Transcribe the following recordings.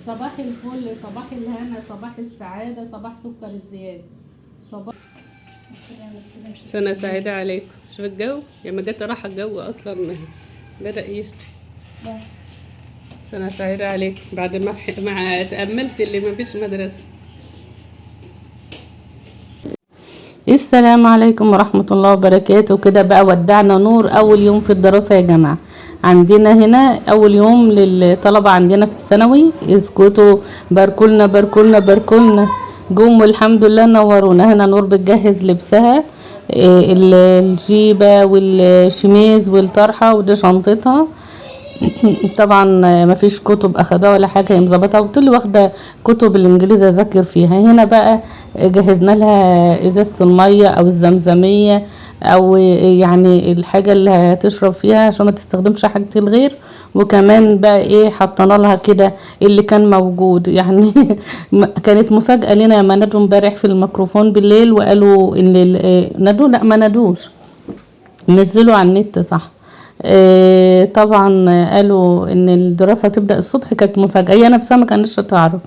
صباح الفل، صباح الهنا، صباح السعادة، صباح سكر الزيادة. صباح سنة سعيدة عليكم. شوف الجو لما جت راح الجو أصلا بدأ يشتي. سنة سعيدة عليكم بعد ما تأملت اللي ما فيش مدرسة. السلام عليكم ورحمة الله وبركاته. كده بقى ودعنا نور أول يوم في الدراسة يا جماعة. عندنا هنا أول يوم للطلبة عندنا في الثانوي، يسكتوا باركولنا باركولنا باركولنا. جم والحمد لله نورونا. هنا نور بتجهز لبسها، الجيبة والشميز والطرحة، ودي شنطتها. طبعا مفيش كتب اخدها ولا حاجه، هي مظبطه. قلت له واخده كتب الانجليزي اذاكر فيها. هنا بقى جهزنا لها ازازه الميه او الزمزميه، او يعني الحاجه اللي هتشرب فيها عشان ما تستخدمش حاجه الغير. وكمان بقى ايه حطينا لها كده اللي كان موجود يعني. كانت مفاجاه لنا لما نادوا امبارح في الميكروفون بالليل وقالوا ان نادوا، لا ما نادوش، نزلوا على النت صح. طبعا قالوا ان الدراسة هتبدأ الصبح، كانت مفاجأة، هي نفسها ما كانتش تعرف.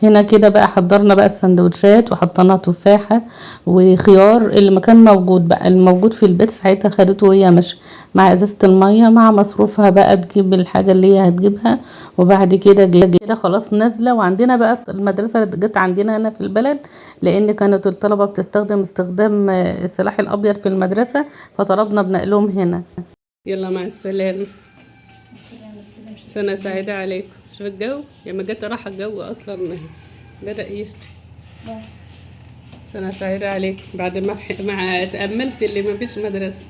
هنا كده بقى حضرنا بقى السندوتشات وحطينا تفاحة وخيار اللي ما كان موجود، بقى الموجود في البيت ساعتها خدته وهي ماشية مع ازازة المية مع مصروفها بقى تجيب الحاجة اللي هي هتجيبها. وبعد كده كده خلاص نازلة. وعندنا بقى المدرسة اللي جت عندنا هنا في البلد، لان كانت الطلبة بتستخدم استخدام السلاح الابيض في المدرسة، فطلبنا بنقلهم هنا. يلا مع السلامة. سنة سعيدة عليكم. شوف الجو لما جت راح الجو أصلا بدأ يشتي. سنة سعيدة عليكم بعد ما تأملت اللي ما فيش مدرسة.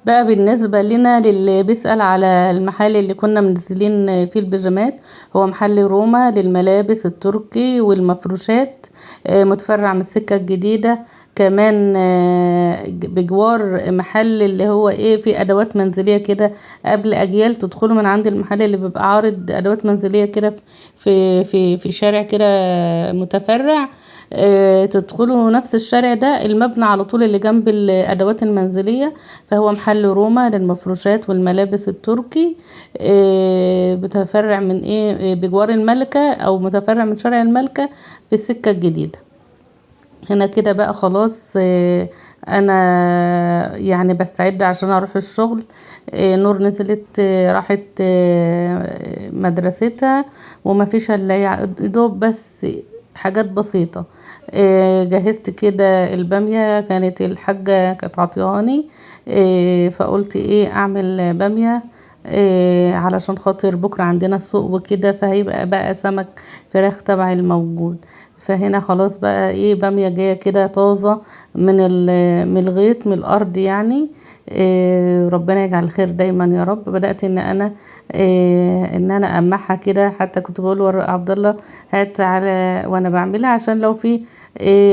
بقى بالنسبة لنا للي بيسأل على المحل اللي كنا منزلين فيه البيجامات، هو محل روما للملابس التركي والمفروشات، متفرع من السكة الجديدة. كمان بجوار محل اللي هو ايه في ادوات منزلية كده. قبل اجيال تدخلوا من عند المحل اللي بيبقى عارض ادوات منزلية كده في شارع كده متفرع. تدخلوا نفس الشارع ده، المبنى على طول اللي جنب الادوات المنزلية. فهو محل روما للمفروشات والملابس التركي، متفرع من ايه بجوار الملكة، او متفرع من شارع الملكة في السكة الجديدة. هنا كده بقى خلاص، انا يعني بستعد عشان اروح الشغل. نور نزلت، راحت مدرستها، وما فيش الا دوب بس حاجات بسيطة. جهزت كده البامية، كانت الحاجة كانت عطياني. فقلت ايه اعمل بامية علشان خاطر بكرة عندنا السوق وكده، فهيبقى بقى سمك فراخ تبع الموجود. فهنا خلاص بقى ايه بامية جاية كده طازة من الغيط من الارض يعني. ربنا يجعل الخير دايما يا رب. بدأت ان انا امحها كده، حتى كنت بقول عبد الله هات على وانا بعملها عشان لو في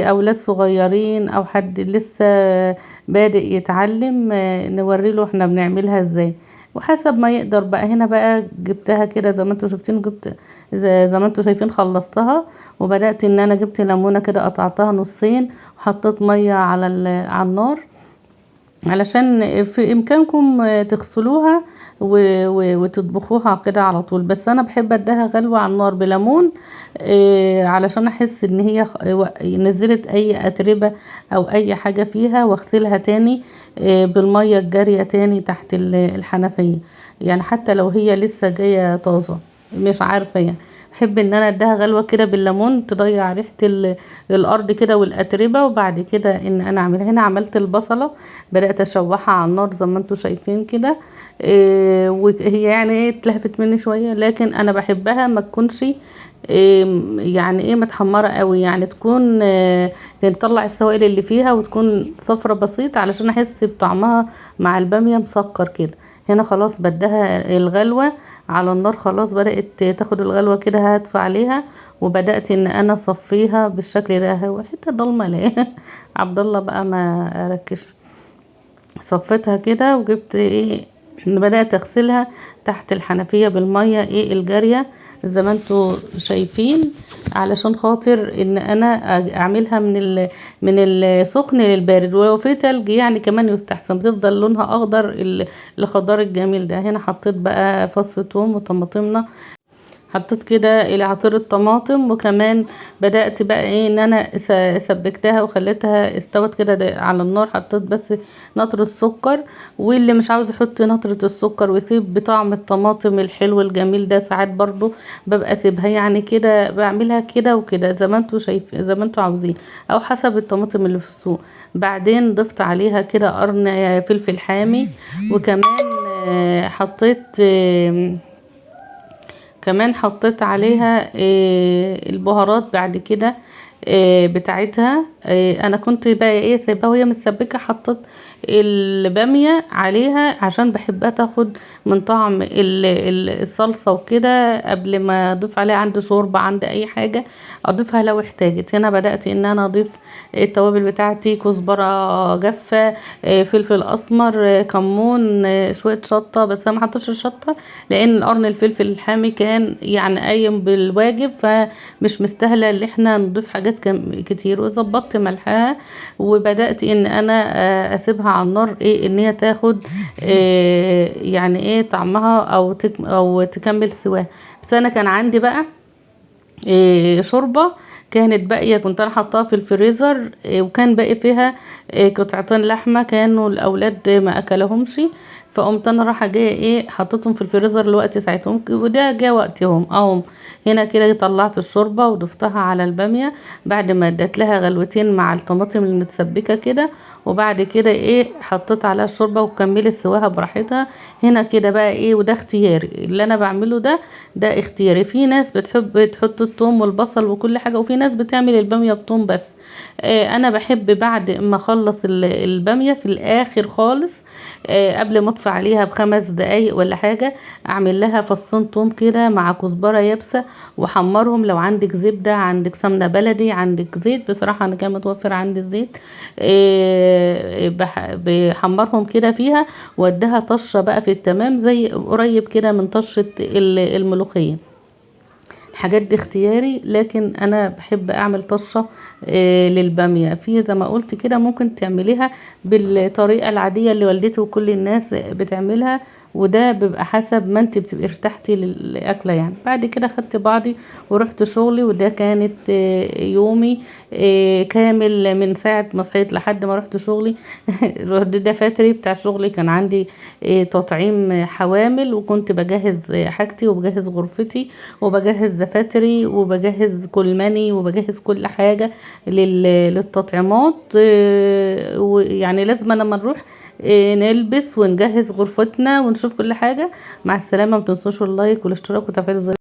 اولاد صغيرين او حد لسه بادئ يتعلم، نوري له احنا بنعملها ازاي وحسب ما يقدر. بقى هنا بقى جبتها كده زي ما انتوا شايفين، جبت زي ما انتوا شايفين خلصتها. وبدأت ان انا جبت ليمونة كده قطعتها نصين، وحطيت مية على النار علشان في امكانكم تغسلوها وتطبخوها كده على طول. بس انا بحب اديها غلوة على النار بليمون، علشان احس ان هي نزلت اي اتربة او اي حاجة فيها، واغسلها تاني بالمية الجارية تاني تحت الحنفية. يعني حتى لو هي لسه جاية طازة مش عارفة يعني، بحب ان انا اديها غلوة كده بالليمون تضيع ريحة الارض كده والاتربة. وبعد كده ان انا اعمل هنا عملت البصلة، بدأت اشوحها على النار زي ما انتوا شايفين كده. وهي يعني ايه اتلهفت مني شوية، لكن انا بحبها ما تكونش يعني ايه متحمرة قوي، يعني تكون تطلع السوائل اللي فيها وتكون صفرة بسيط علشان احس بطعمها مع البامية مسكر كده. هنا خلاص بدها الغلوة على النار، خلاص بدأت تاخد الغلوة كده، هدفع عليها. وبدأت ان انا اصفيها بالشكل ده. هو حتة ضلمة ليه؟ عبد الله بقى ما ركش. صفيتها كده وجبت ايه، بدأت اغسلها تحت الحنفية بالمية ايه الجارية زي ما انتوا شايفين، علشان خاطر ان انا اعملها من السخن للبارد، ولو في تلج يعني كمان يستحسن، بتفضل لونها اخضر الخضار الجميل ده. هنا حطيت بقى فص ثوم وطماطمنا، حطيت كده الى عصير الطماطم، وكمان بدأت بقى ايه ان انا سبكتها وخليتها استوت كده على النار. حطيت بس نطر السكر، واللي مش عاوز يحط نطرة السكر ويسيب بطعم الطماطم الحلو الجميل ده، ساعات برضو ببقى اسيبها. يعني كده بعملها كده وكده زي ما انتوا شايفين، زي ما انتوا عاوزين، او حسب الطماطم اللي في السوق. بعدين ضفت عليها كده قرن فلفل حامي، وكمان حطيت كمان حطيت عليها البهارات بعد كده بتاعتها. انا كنت بقى ايه سايباها وهي متسبكه، حطيت الباميه عليها عشان بحبها تاخد من طعم الصلصه وكده، قبل ما اضيف عليها عندي شوربه عندي اي حاجه اضيفها لو احتاجت. هنا بدات ان انا اضيف التوابل بتاعتي: كزبره جافه، فلفل اسمر، كمون، شويه شطه، بس انا ما حطيتش الشطه لان قرن الفلفل الحامي كان يعني قايم بالواجب، فمش مستاهله ان احنا نضيف حاجات كتير. وظبطت ملحها، وبدات ان انا اسيبها على النار ايه ان هي تاخد يعني ايه طعمها او تكمل سواها. بس انا كان عندي بقى شوربه كانت باقيه، كنت انا حطاها في الفريزر، وكان باقي فيها قطعتين لحمه كانوا الاولاد ما اكلهمش، فقمت انا رايحه جايه ايه حطيتهم في الفريزر لوقت ساعتهم، وده جه وقتهم اهم. هنا كده طلعت الشوربه وضفتها على الباميه بعد ما اديت لها غلوتين مع الطماطم المتسبكه كده، وبعد كده ايه حطيت عليها الشوربه وكملت سواها براحتها. هنا كده بقى ايه، وده اختياري اللي انا بعمله ده اختياري. في ناس بتحب تحط الثوم والبصل وكل حاجه، وفي ناس بتعمل الباميه بثوم بس. انا بحب بعد ما اخلص الباميه في الاخر خالص، قبل ما اطفي عليها ب5 دقايق ولا حاجه، اعمل لها فصين ثوم كده مع كزبره يابسه وحمرهم. لو عندك زبده، عندك سمنه بلدي، عندك زيت، بصراحه انا كان متوفر عندي الزيت، بحمرهم كده فيها، واديها طشه بقى في التمام زي قريب كده من طشه الملوخيه. الحاجات دي اختياري، لكن انا بحب اعمل طشه للباميه. في زي ما قلت كده ممكن تعمليها بالطريقه العاديه اللي والدتي وكل الناس بتعملها، وده بيبقى حسب ما انت بتبقي ارتحتي للاكله يعني. بعد كده خدت بعضي ورحت شغلي، وده كانت يومي كامل من ساعه ما صحيت لحد ما رحت شغلي. الدفاتري بتاع شغلي كان عندي تطعيم حوامل، وكنت بجهز حاجتي وبجهز غرفتي وبجهز دفاتري وبجهز كلماني وبجهز كل حاجه للتطعيمات. ويعني لازم لما نروح نلبس ونجهز غرفتنا ونشوف كل حاجه. مع السلامه، ما تنسوش اللايك والاشتراك وتفعيل الزر.